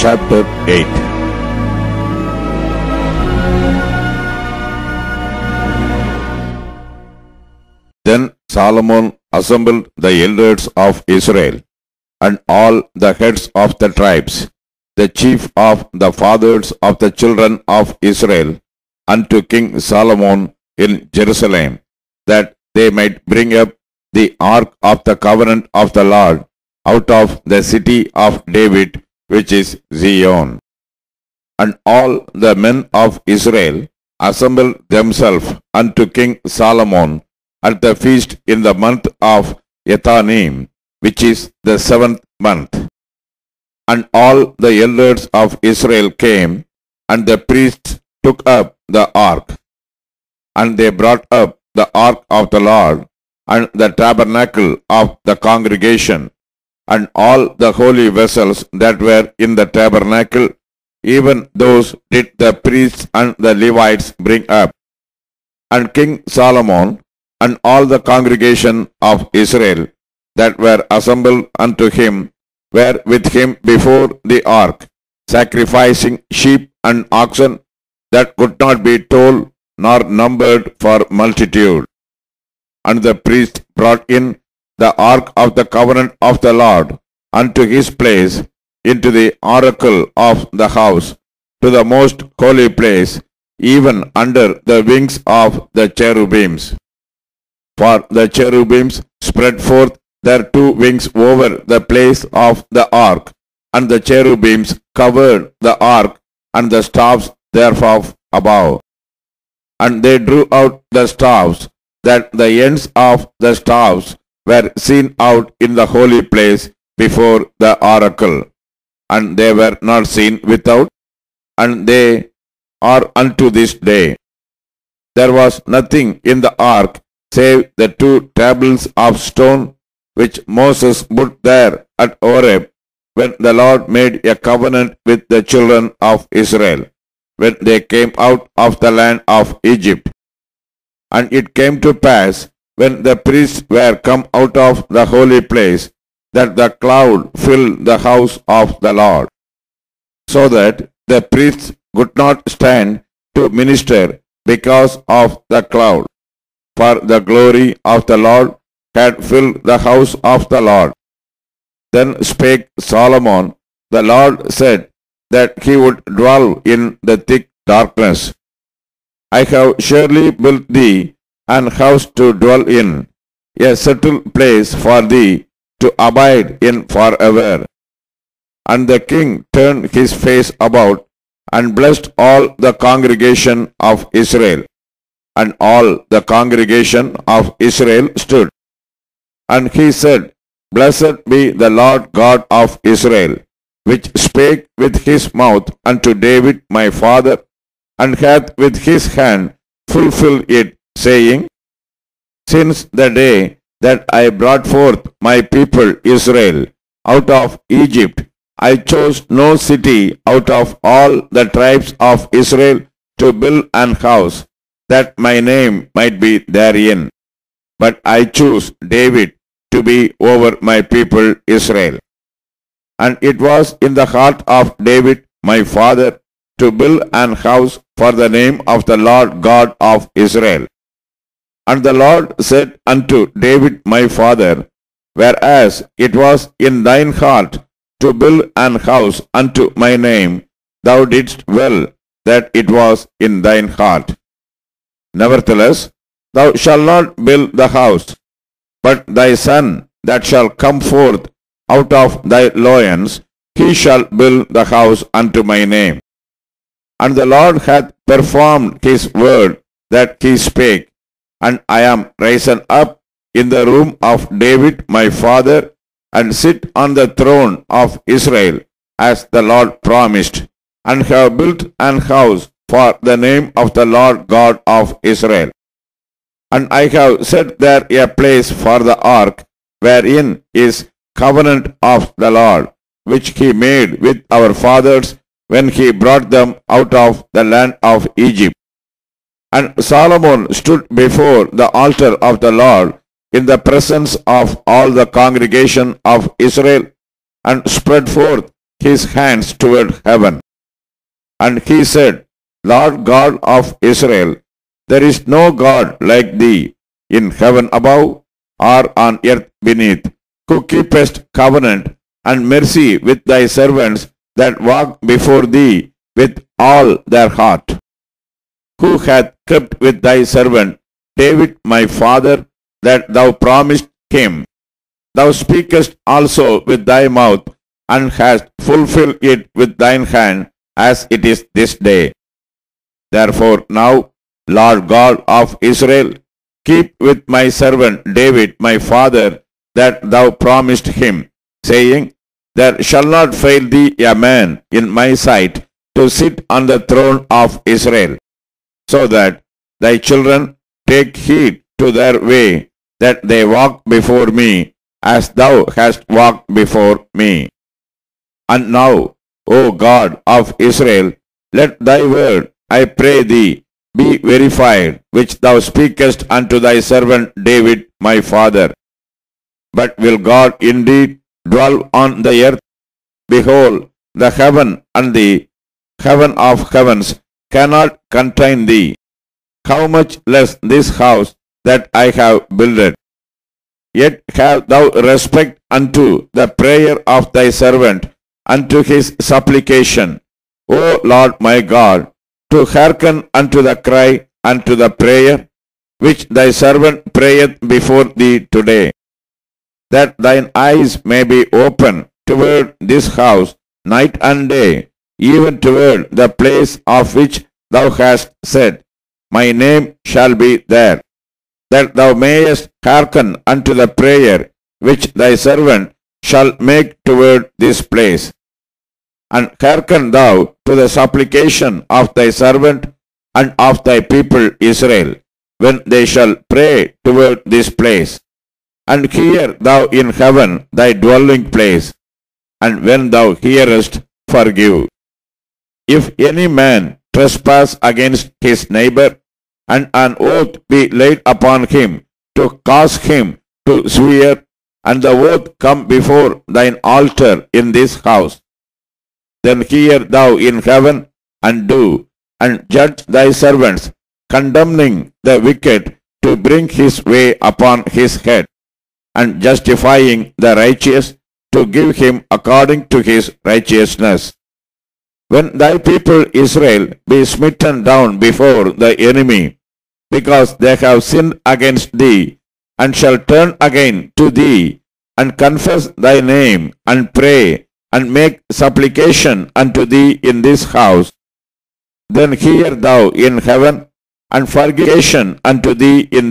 chapter 8. Then Solomon assembled the elders of Israel, and all the heads of the tribes, the chief of the fathers of the children of Israel, unto King Solomon in Jerusalem, that they might bring up the ark of the covenant of the Lord out of the city of David, which is Zion. And all the men of Israel assembled themselves unto King Solomon at the feast in the month of Ethanim, which is the 7th month. And all the elders of Israel came, and the priests took up the ark. And they brought up the ark of the Lord, and the tabernacle of the congregation, and all the holy vessels that were in the tabernacle, even those did the priests and the Levites bring up. And King Solomon and all the congregation of Israel that were assembled unto him were with him before the ark, sacrificing sheep and oxen that could not be told nor numbered for multitude. And the priest brought in the ark of the covenant of the Lord unto his place into the oracle of the house, to the most holy place, even under the wings of the cherubims. For the cherubims spread forth their two wings over the place of the ark, and the cherubims covered the ark and the staffs thereof above. And they drew out the staffs, that the ends of the staffs were seen out in the holy place before the oracle, and they were not seen without, and they are unto this day. There was nothing in the ark save the two tables of stone which Moses put there at Horeb, when the Lord made a covenant with the children of Israel, when they came out of the land of Egypt. And it came to pass, when the priests were come out of the holy place, that the cloud filled the house of the Lord, so that the priests could not stand to minister because of the cloud, for the glory of the Lord had filled the house of the Lord. Then spake Solomon, the Lord said that he would dwell in the thick darkness. I have surely built thee an house to dwell in, a settled place for thee to abide in forever. And the king turned his face about, and blessed all the congregation of Israel. And all the congregation of Israel stood. And he said, Blessed be the Lord God of Israel, which spake with his mouth unto David my father, and hath with his hand fulfilled it, saying, Since the day that I brought forth my people Israel out of Egypt, I chose no city out of all the tribes of Israel to build an house, that my name might be therein. But I choose David to be over my people Israel. And it was in the heart of David my father to build an house for the name of the Lord God of Israel. And the Lord said unto David my father, Whereas it was in thine heart to build an house unto my name, thou didst well that it was in thine heart. Nevertheless, thou shalt not build the house, but thy son that shall come forth out of thy loins, he shall build the house unto my name. And the Lord hath performed his word that he spake, and I am risen up in the room of David my father, and sit on the throne of Israel, as the Lord promised, and have built an house for the name of the Lord God of Israel. And I have set there a place for the ark, wherein is covenant of the Lord, which he made with our fathers when he brought them out of the land of Egypt. And Solomon stood before the altar of the Lord in the presence of all the congregation of Israel, and spread forth his hands toward heaven. And he said, Lord God of Israel, there is no God like thee in heaven above or on earth beneath, who keepest covenant and mercy with thy servants that walk before thee with all their heart, who hath kept with thy servant David my father that thou promised him. Thou speakest also with thy mouth, and hast fulfilled it with thine hand, as it is this day. Therefore now, Lord God of Israel, keep with my servant David my father that thou promised him, saying, There shall not fail thee a man in my sight to sit on the throne of Israel, so that thy children take heed to their way, that they walk before me, as thou hast walked before me. And now, O God of Israel, let thy word, I pray thee, be verified, which thou speakest unto thy servant David my father. But will God indeed dwell on the earth? Behold, the heaven and the heaven of heavens cannot contain thee. How much less this house that I have builded? Yet have thou respect unto the prayer of thy servant, unto his supplication, O Lord my God, to hearken unto the cry, unto the prayer, which thy servant prayeth before thee today, that thine eyes may be open toward this house night and day, even toward the place of which thou hast said, My name shall be there, that thou mayest hearken unto the prayer which thy servant shall make toward this place. And hearken thou to the supplication of thy servant and of thy people Israel, when they shall pray toward this place. And hear thou in heaven thy dwelling place, and when thou hearest, forgive. If any man trespass against his neighbor, and an oath be laid upon him to cause him to swear, and the oath come before thine altar in this house, then hear thou in heaven, and do, and judge thy servants, condemning the wicked to bring his way upon his head, and justifying the righteous to give him according to his righteousness. When thy people Israel be smitten down before the enemy, because they have sinned against thee, and shall turn again to thee, and confess thy name, and pray, and make supplication unto thee in this house, then hear thou in heaven, and forgive unto thee in this